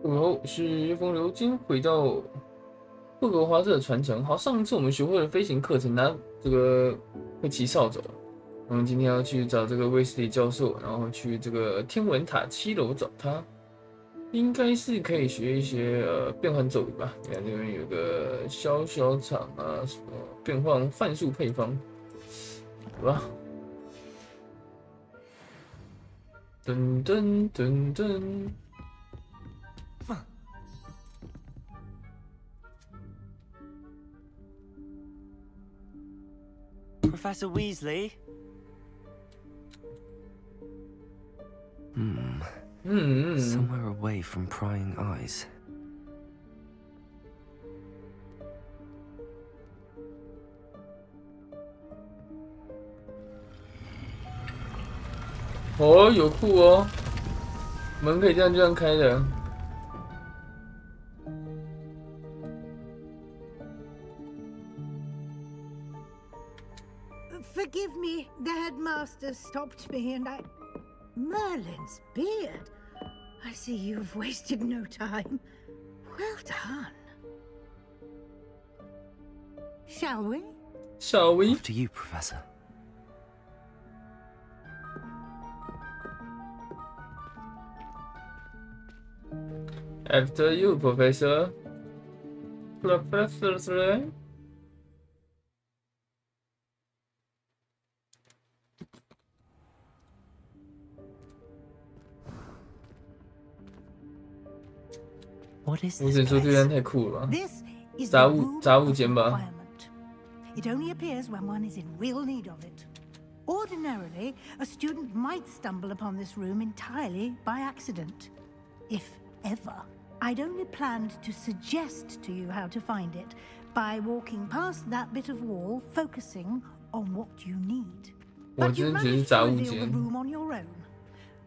然后是风流金回到霍格华兹的传承。好，上一次我们学会了飞行课程，拿这个会骑扫帚。我们今天要去找这个威斯利教授，然后去这个天文塔7楼找他。应该是可以学一些变换咒语吧。你看这边有个小小场啊，什么变换幻术配方，好吧。噔噔噔噔。Professor Weasley. Somewhere away from prying eyes. 哦，有酷哦，门可以这样开的。Forgive me, the headmaster stopped me and Merlin's beard. I see you've wasted no time. Well done. Shall we? Shall we? After you, Professor. After you, Professor. Professor. What is 我只能说这边太酷了吧，杂物间吧。It only appears when one is in real need of it. Ordinarily, a student might stumble upon this room entirely by accident, if ever. I'd only planned to suggest to you how to find it by walking past that bit of wall, focusing on what you need. But you managed to reveal the room on your own.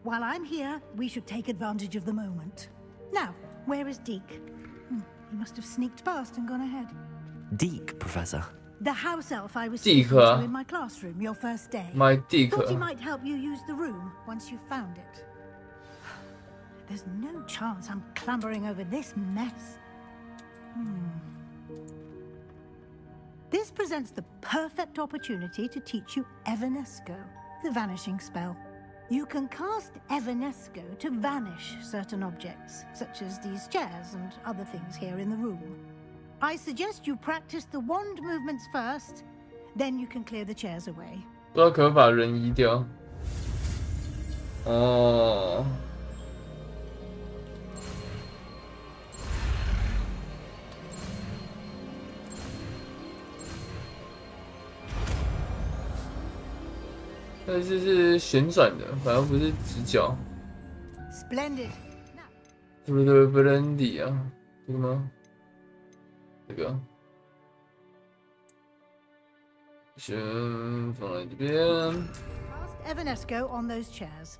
While I'm here, we should take advantage of the moment. Now, where is Deke? He must have sneaked past and gone ahead. Deke, Professor. The house elf I was speaking to in my classroom your first day. My Deke. Thought he might help you use the room once you found it. There's no chance I'm clambering over this mess. This presents the perfect opportunity to teach you Evanesco, the vanishing spell. You can cast Evanesco to vanish certain objects, such as these chairs and other things here in the room. I suggest you practice the wand movements first, then you can clear the chairs away. 不知道可不可以把人移掉？哦。但是是旋转的，反而不是直角。Splendid. 不对，Brandy 啊，这个吗？这个。先放在这边。Cast Evanesco on those chairs.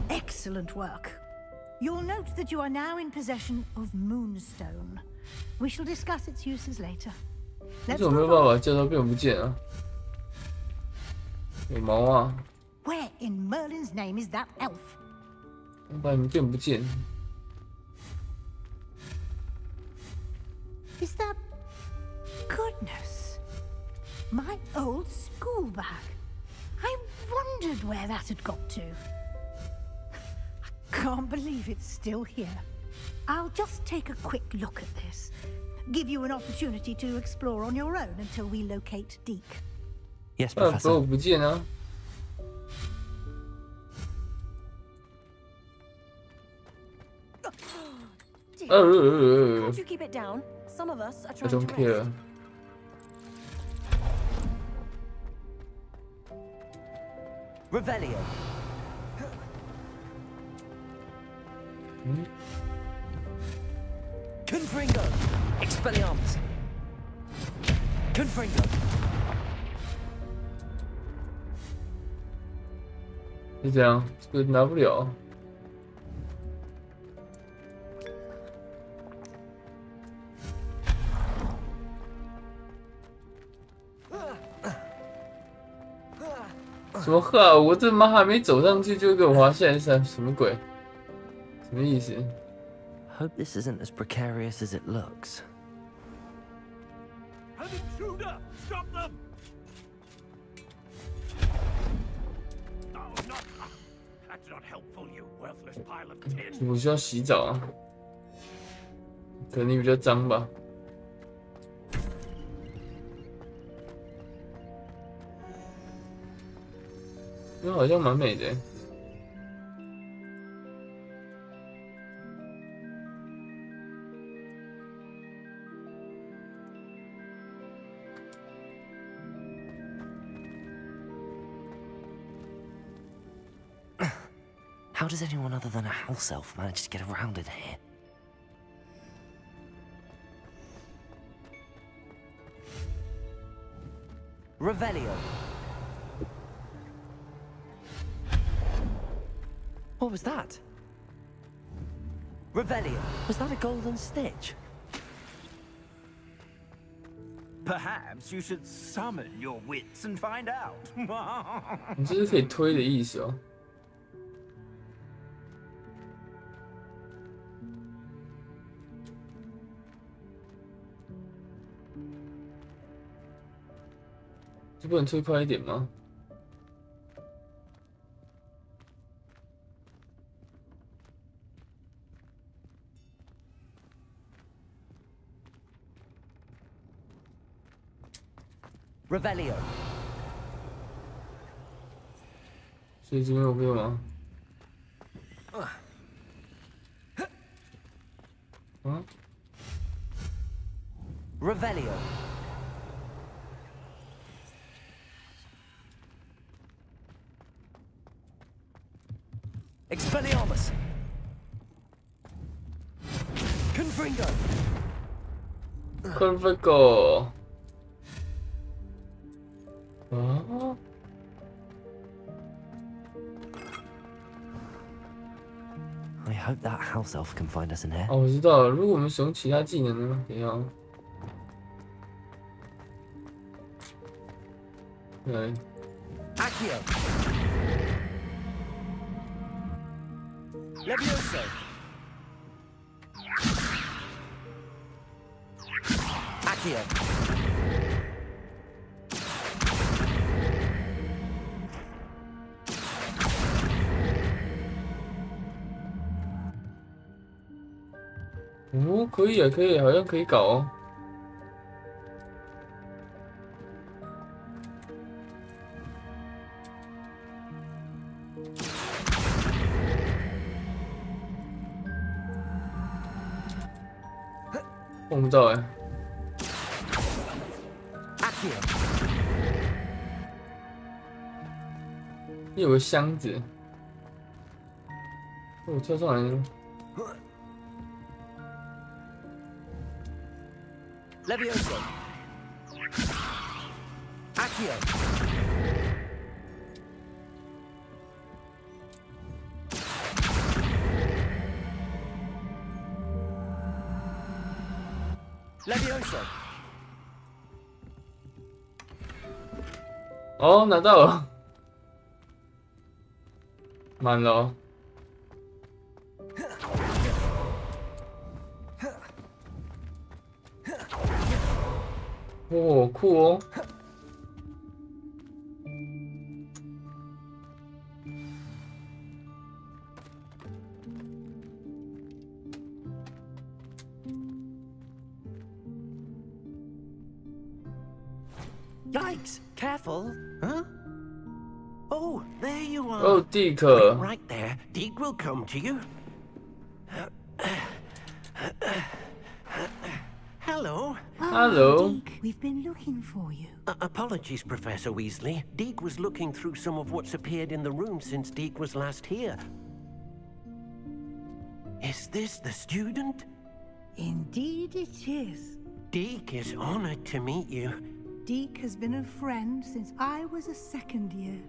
Excellent work. You'll note that you are now in possession of Moonstone. We shall discuss its uses later. 但是我没有办法叫它变不见啊！有毛啊 Where in Merlin's name is that elf? 我把你们变不见。Is that goodness? My old school bag. I wondered where that had got to. I can't believe it's still here. I'll just take a quick look at this. Give you an opportunity to explore on your own until we locate Deke. Yes, Professor. 我不见啊！ Can't you keep it down? Some of us are I trying don't to care. rest. Revelio. Confringo. Expelliarmus. Confringo. 是这样，这个拿不了。什么话？我这妈还没走上去就给我滑下来，什么鬼？什么意思？ Hope this isn't as precarious as it looks. An intruder! Stop them! No, not. That's not helpful, you worthless pile of tin. 我需要洗澡啊，可能你比较脏吧。因为好像蛮美的。How does anyone other than a house elf manage to get around in here? Revelio. What was that? Revelio. Was that a golden stitch? Perhaps you should summon your wits and find out. 你这是可以推的意思哦。这不能推快一点吗？ Revelio. 所以这边有没有吗？啊 Revelio. Expelliarmus. Confringo. Confringo. 啊！ I hope that house elf can find us in here. 哦，我知道了。如果我们使用其他技能呢？等一下哦。来。Accio. Levioso. Accio.哦，可以啊，可以，好像可以搞哦。碰不到哎。有个箱子，我跳上来了。 Levioso. Accio. Levioso. 哦，拿到了，满了哦。 哦，酷哦！ Yikes! Careful! Huh? Oh, there you are. Oh, Deke. Right there. Deke will come to you. Hello. Hello. Deke, we've been looking for you. Apologies, Professor Weasley. Deke was looking through some of what's appeared in the room since Deke was last here. Is this the student? Indeed it is. Deke is honored to meet you. Deke has been a friend since I was a second year.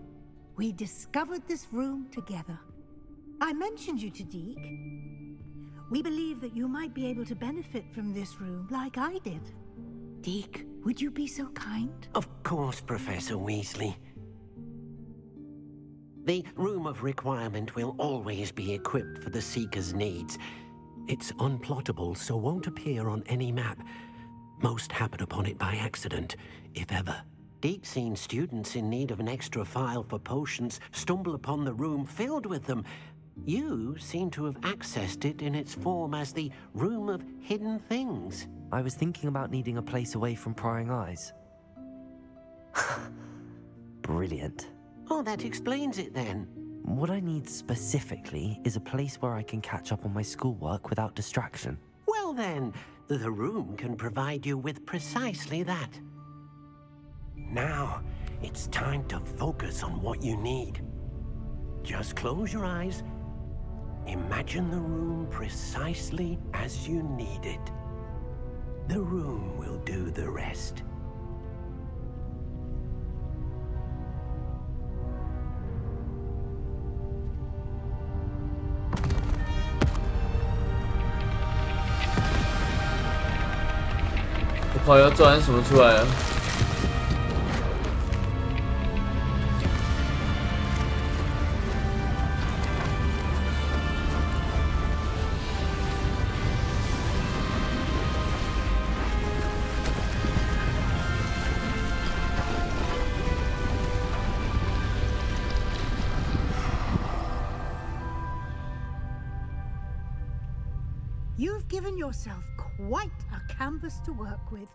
We discovered this room together. I mentioned you to Deke. We believe that you might be able to benefit from this room like I did. Deke, would you be so kind? Of course, Professor Weasley. The Room of Requirement will always be equipped for the Seeker's needs. It's unplottable, so won't appear on any map. Most happen upon it by accident, if ever. Deek's seen students in need of an extra file for potions stumble upon the room filled with them. You seem to have accessed it in its form as the Room of Hidden Things. I was thinking about needing a place away from prying eyes. Brilliant. Oh, that explains it then. What I need specifically is a place where I can catch up on my schoolwork without distraction. Well then, the room can provide you with precisely that. Now, it's time to focus on what you need. Just close your eyes. Imagine the room precisely as you need it. The room will do the rest.我靠，要钻什么出来啊？ You've given yourself quite a canvas to work with.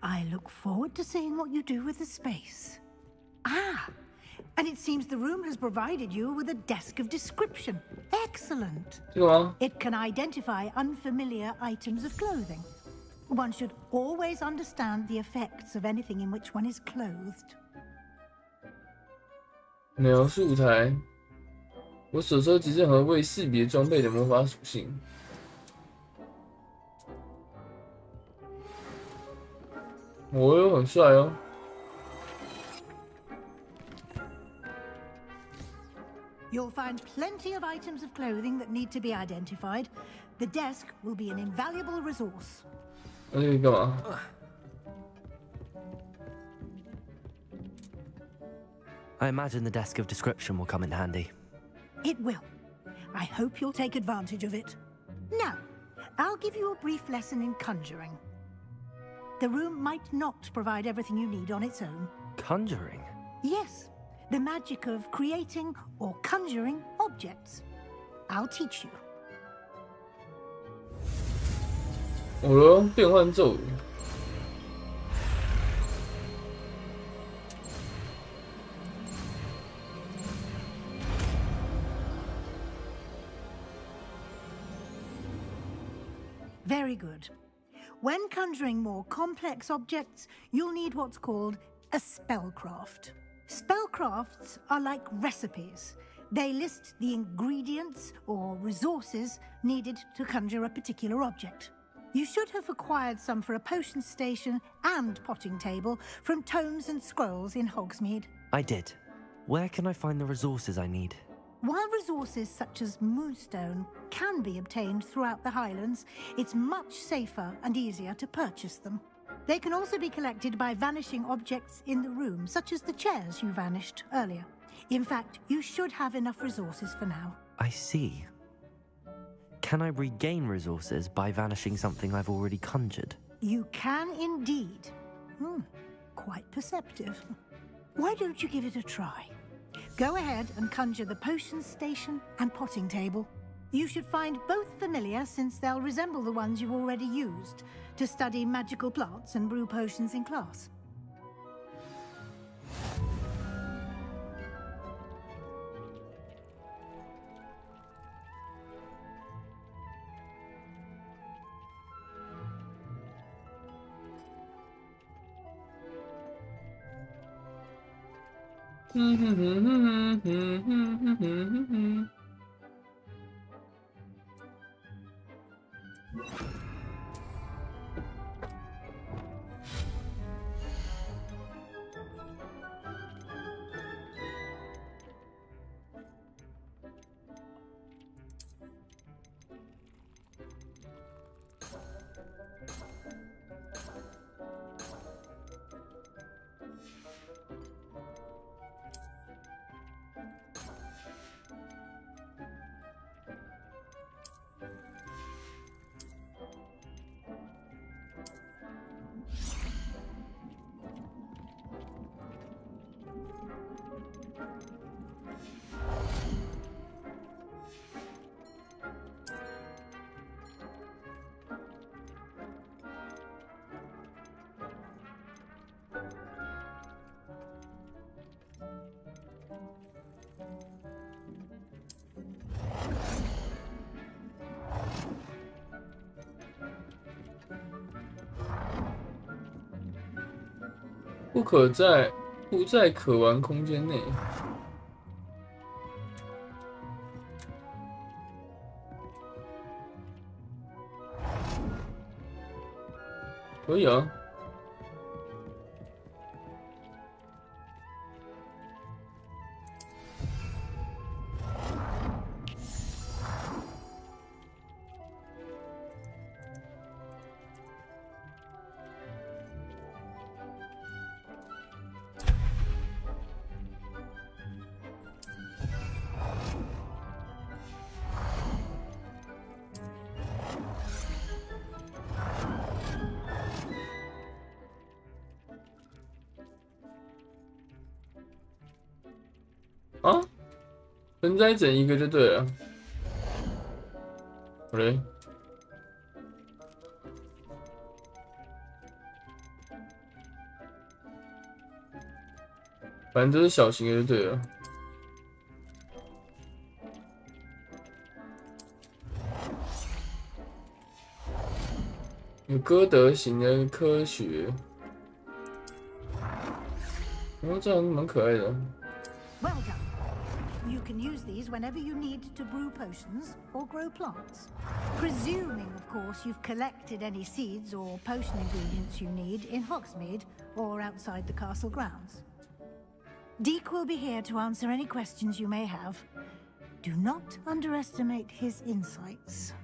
I look forward to seeing what you do with the space. Ah, and it seems the room has provided you with a desk of description. Excellent. 这个吗？ It can identify unfamiliar items of clothing. One should always understand the effects of anything in which one is clothed. 描述台。 我所收集任何未识别装备的魔法属性。哦哟，很帅哦！ You'll find plenty of items of clothing that need to be identified. The desk will be an invaluable resource. 那这个干嘛？ I imagine the desk of description will come in handy. It will. I hope you'll take advantage of it. Now, I'll give you a brief lesson in conjuring. The room might not provide everything you need on its own. Conjuring? Yes, the magic of creating or conjuring objects. I'll teach you. 哦哟，变换咒语。 Very good. When conjuring more complex objects, you'll need what's called a spellcraft. Spellcrafts are like recipes. They list the ingredients or resources needed to conjure a particular object. You should have acquired some for a potion station and potting table from tomes and scrolls in Hogsmeade. I did. Where can I find the resources I need? While resources such as moonstone can be obtained throughout the Highlands, it's much safer and easier to purchase them. They can also be collected by vanishing objects in the room, such as the chairs you vanished earlier. In fact, you should have enough resources for now. I see. Can I regain resources by vanishing something I've already conjured? You can indeed. Quite perceptive. Why don't you give it a try? Go ahead and conjure the potion station and potting table. You should find both familiar, since they'll resemble the ones you've already used to study magical plants and brew potions in class. 不在可玩空间内。可以啊。啊，盆栽整一个就对了。好嘞，反正都是小型的就对了。有歌德型的科学，这样蛮可爱的。Well done. You can use these whenever you need to brew potions or grow plants. Presuming, of course, you've collected any seeds or potion ingredients you need in Hogsmeade or outside the castle grounds. Deke will be here to answer any questions you may have. Do not underestimate his insights.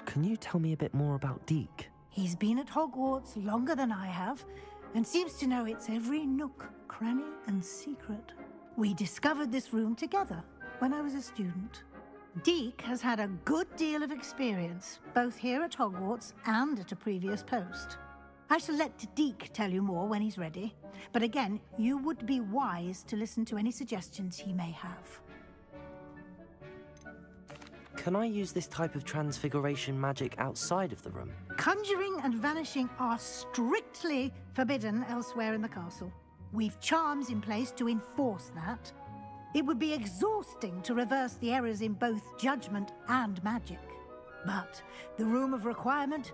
Can you tell me a bit more about Deke? He's been at Hogwarts longer than I have, and seems to know its every nook, cranny, and secret. We discovered this room together when I was a student. Deke has had a good deal of experience, both here at Hogwarts and at a previous post. I shall let Deke tell you more when he's ready, but again, you would be wise to listen to any suggestions he may have. Can I use this type of transfiguration magic outside of the room? Conjuring and vanishing are strictly forbidden elsewhere in the castle. We've charms in place to enforce that. It would be exhausting to reverse the errors in both judgment and magic. But the Room of Requirement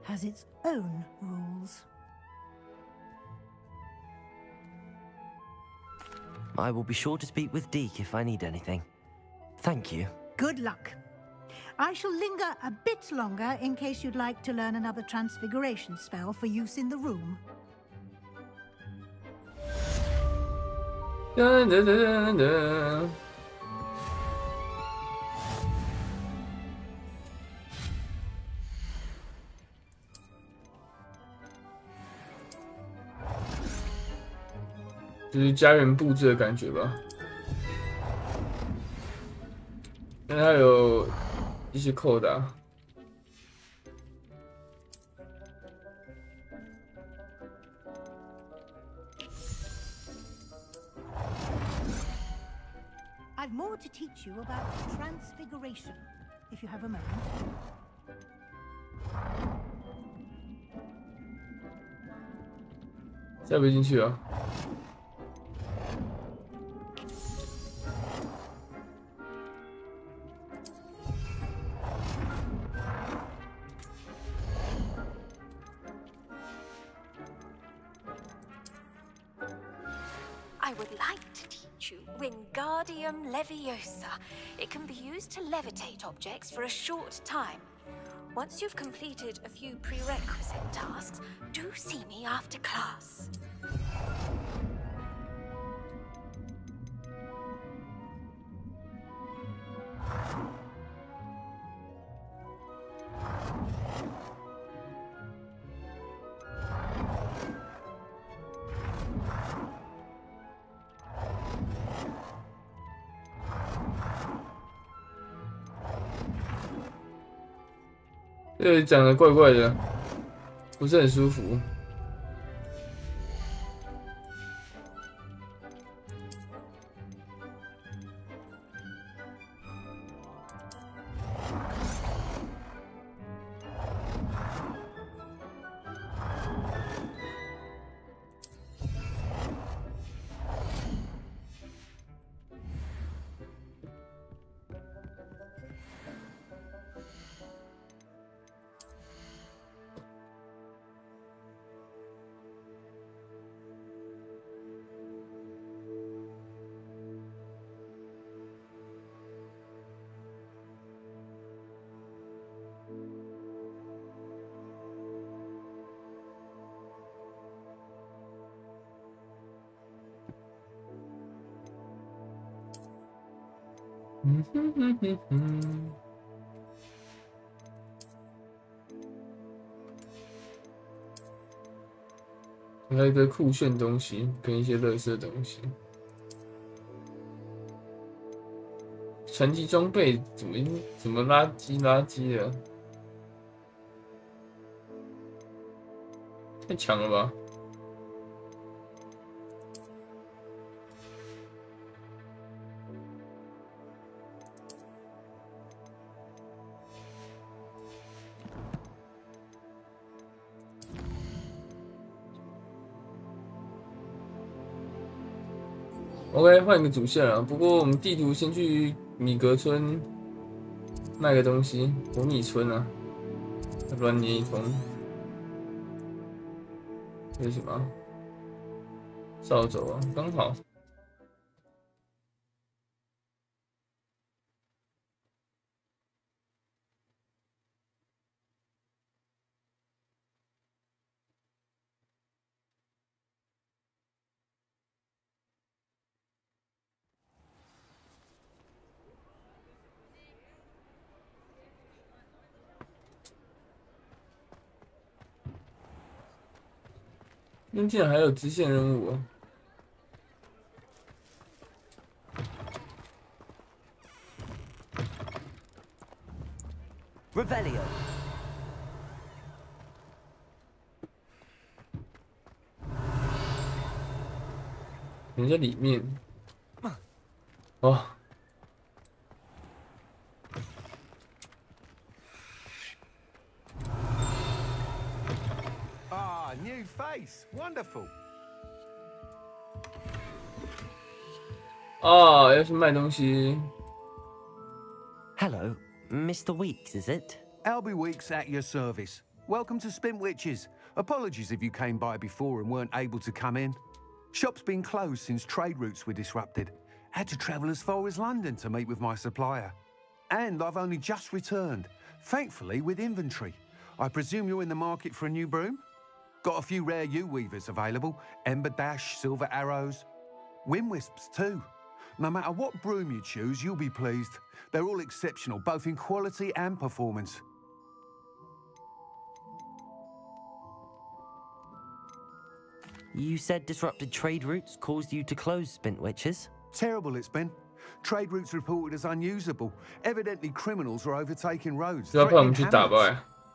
has its own rules. I will be sure to speak with Deke if I need anything. Thank you. Good luck. I shall linger a bit longer in case you'd like to learn another transfiguration spell for use in the room. Dun, dun, dun, dun. 就是家园布置的感觉吧。因为它有一些扣打。I've more to teach you about transfiguration, if you have a moment. 下不进去啊。I would like to teach you Wingardium Leviosa. It can be used to levitate objects for a short time. Once you've completed a few prerequisite tasks, do see me after class. 这个讲的怪怪的，不是很舒服。还有一堆酷炫东西跟一些垃圾东西。传奇装备怎么垃圾的？太强了吧！ OK， 换一个主线了。不过我们地图先去米格村卖个东西，火米村啊，乱捏一通。这是什么？扫帚啊，刚好。那竟然还有支线任务啊！ Revelio。人家里面，哦。 New face, wonderful. 哦，要去卖东西。Hello, Mr. Weeks, is it? Albie Weeks at your service. Welcome to Spintwitches. Apologies if you came by before and weren't able to come in. Shop's been closed since trade routes were disrupted. Had to travel as far as London to meet with my supplier. And I've only just returned, thankfully with inventory. I presume you're in the market for a new broom? Got a few rare U-weavers available. Ember Dash, Silver Arrows. Wind Wisps too. No matter what broom you choose, you'll be pleased. They're all exceptional, both in quality and performance. You said disrupted trade routes caused you to close Spintwitches? Terrible it's been. Trade routes reported as unusable. Evidently criminals are overtaking roads.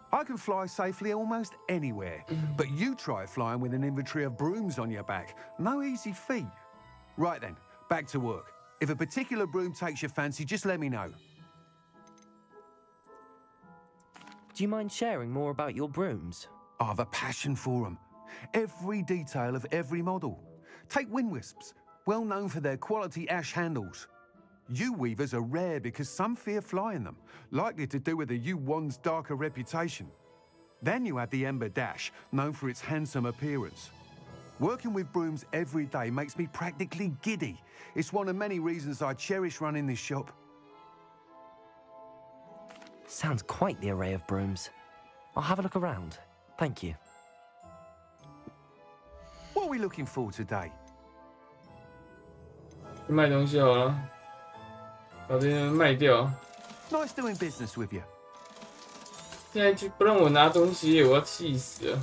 I can fly safely almost anywhere, but you try flying with an inventory of brooms on your back. No easy feat. Right then, back to work. If a particular broom takes your fancy, just let me know. Do you mind sharing more about your brooms? I have a passion for them. every detail of every model. Take wind wisps, well known for their quality ash handles. Yew weavers are rare because some fear flying them, likely to do with the yew wand's darker reputation. Then you have the ember dash, known for its handsome appearance. Working with brooms every day makes me practically giddy. It's one of many reasons I cherish running this shop. Sounds quite the array of brooms. I'll have a look around. Thank you. What are we looking for today? 卖东西好了，把这些卖掉。 Nice doing business with you. 现在就不让我拿东西，我要气死了。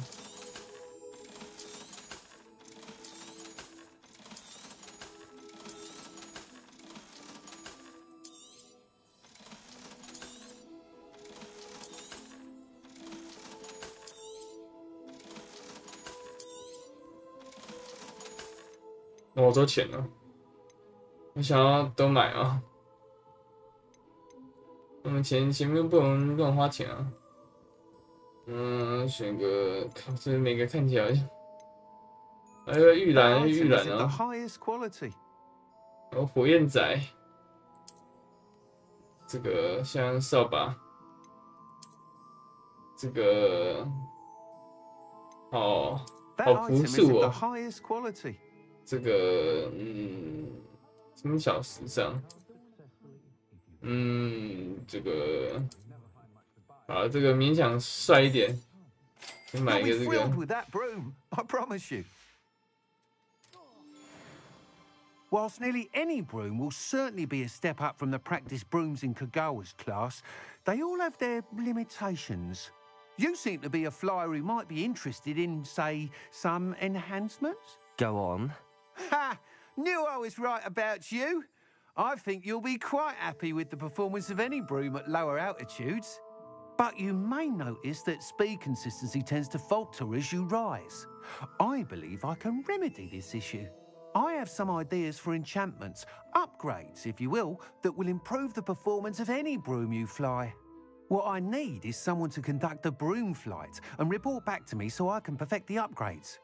我多钱了？我想要都买啊！我们前面不能乱花钱啊。选个，这每个看起来好像，还有玉兰啊，然后火焰仔，这个像扫把，这个好朴素哦。这个轻巧时尚，这个好，这个勉强帅一点，先买一个这个。Whilst nearly any broom will certainly be a step up from the practice brooms in Kagawa's class, they all have their limitations. You seem to be a flyer who might be interested in, say, some enhancements? Go on. Ha! Knew I was right about you. I think you'll be quite happy with the performance of any broom at lower altitudes. But you may notice that speed consistency tends to falter as you rise. I believe I can remedy this issue. I have some ideas for enchantments, upgrades, if you will, that will improve the performance of any broom you fly. What I need is someone to conduct a broom flight and report back to me so I can perfect the upgrades.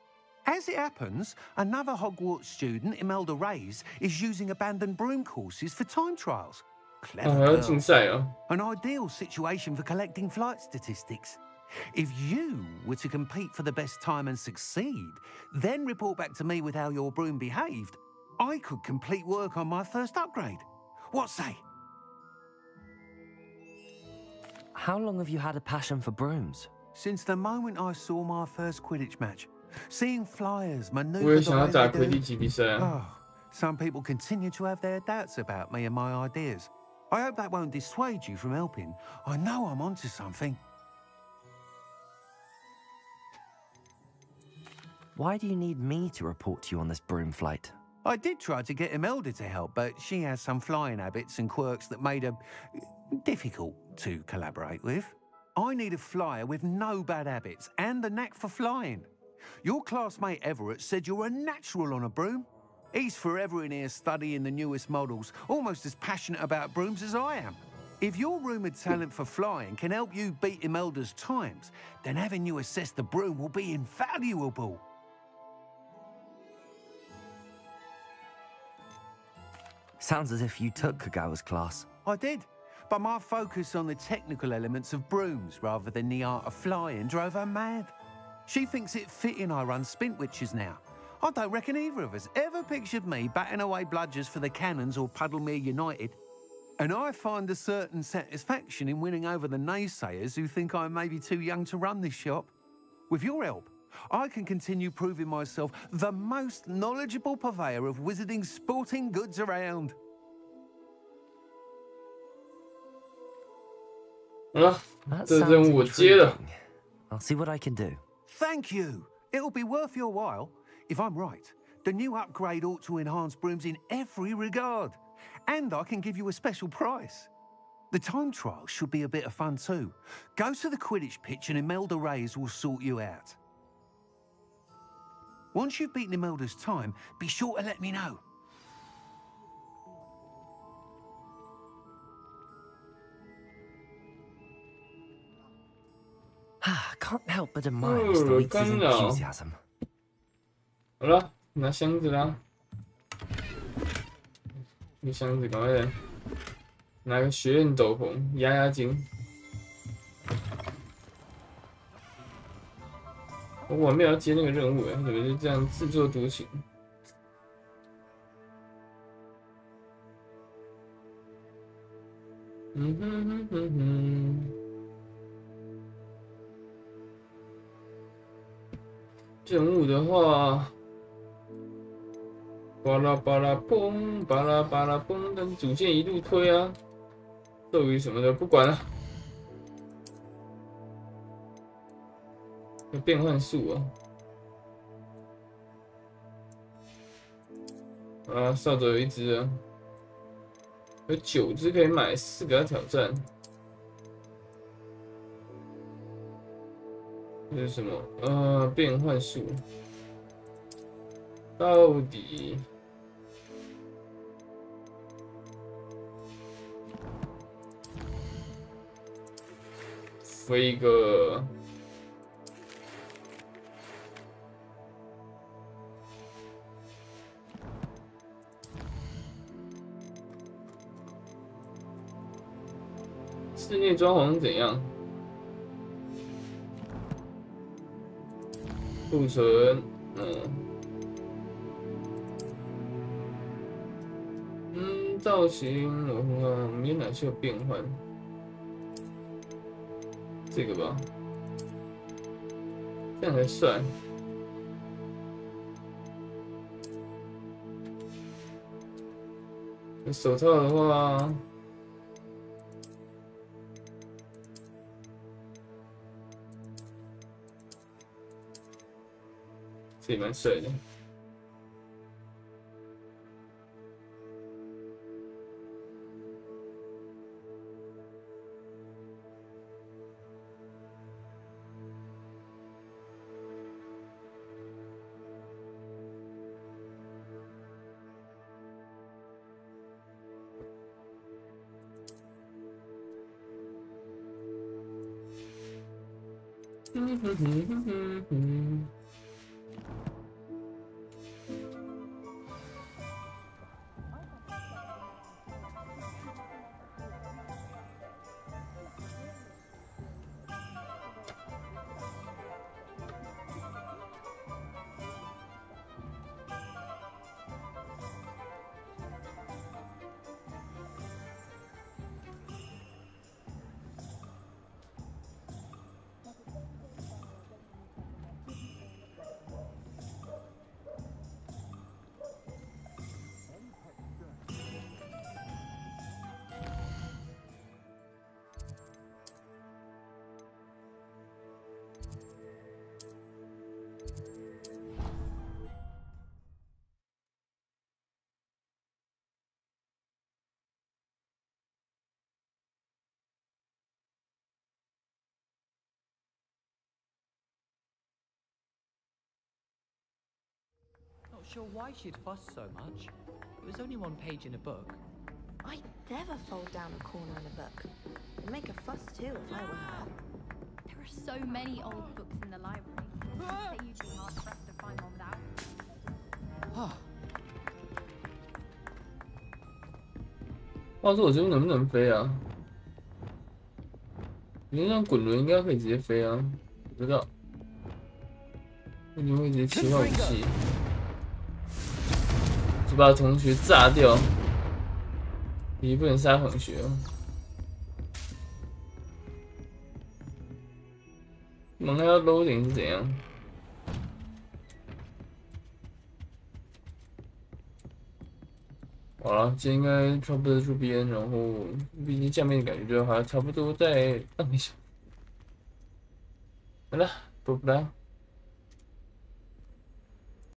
As it happens, another Hogwarts student, Imelda Reyes, is using abandoned broom courses for time trials. Clever girl. An ideal situation for collecting flight statistics. If you were to compete for the best time and succeed, then report back to me with how your broom behaved, I could complete work on my first upgrade. What say? How long have you had a passion for brooms? Since the moment I saw my first Quidditch match. Seeing flyers maneuver the way they do. Oh, some people continue to have their doubts about me and my ideas. I hope that won't dissuade you from helping. I know I'm onto something. Why do you need me to report to you on this broom flight? I did try to get Imelda to help, but she has some flying habits and quirks that made her difficult to collaborate with. I need a flyer with no bad habits and the knack for flying. Your classmate Everett said you're a natural on a broom. He's forever in here studying the newest models, almost as passionate about brooms as I am. If your rumoured talent for flying can help you beat Imelda's times, then having you assess the broom will be invaluable. Sounds as if you took Kagawa's class. I did, but my focus on the technical elements of brooms rather than the art of flying drove her mad. She thinks it fitting I run Spintwitches now. I don't reckon either of us ever pictured me batting away bludgers for the Cannons or Puddlemere United. And I find a certain satisfaction in winning over the naysayers who think I may be too young to run this shop. With your help, I can continue proving myself the most knowledgeable purveyor of wizarding sporting goods around. 好了，这任务我接了。I'll see what I can do. Thank you. It'll be worth your while. If I'm right, the new upgrade ought to enhance brooms in every regard. And I can give you a special price. The time trial should be a bit of fun too. Go to the Quidditch pitch and Imelda Reyes will sort you out. Once you've beaten Imelda's time, be sure to let me know. Can't help but admire Mr. Weeks' enthusiasm. 好了，拿箱子啦。这个箱子赶快来，拿个学院斗篷压压惊。我还没有要接那个任务哎，怎么就这样自作独行？嗯哼哼哼哼。任务的话，巴拉巴拉嘣，巴拉巴拉嘣，跟主线一路推啊，咒语什么的不管了。有变换术啊！扫帚有1只啊，有9只可以买，4个要挑战。这是什么？变换术，到底飞一个。室内装潢怎样？库存，造型，我看看有哪些有变换？这个吧，这样才帅。手套的话。这也蛮帅的。Not sure why she'd fuss so much. It was only one page in a book. I'd never fold down a corner in a book. I'd make a fuss too if I were her. There are so many old books in the library. They usually hard for us to find one without. 话说我这边能不能飞啊？理论上滚轮应该可以直接飞啊，不知道。为什么会直接切换武器？就把同学炸掉，你不能杀同学哦。门还要 loading 是怎样？好了，今天应该差不多这边，然后毕竟下面的感觉就还差不多再等一下。好了，不啦。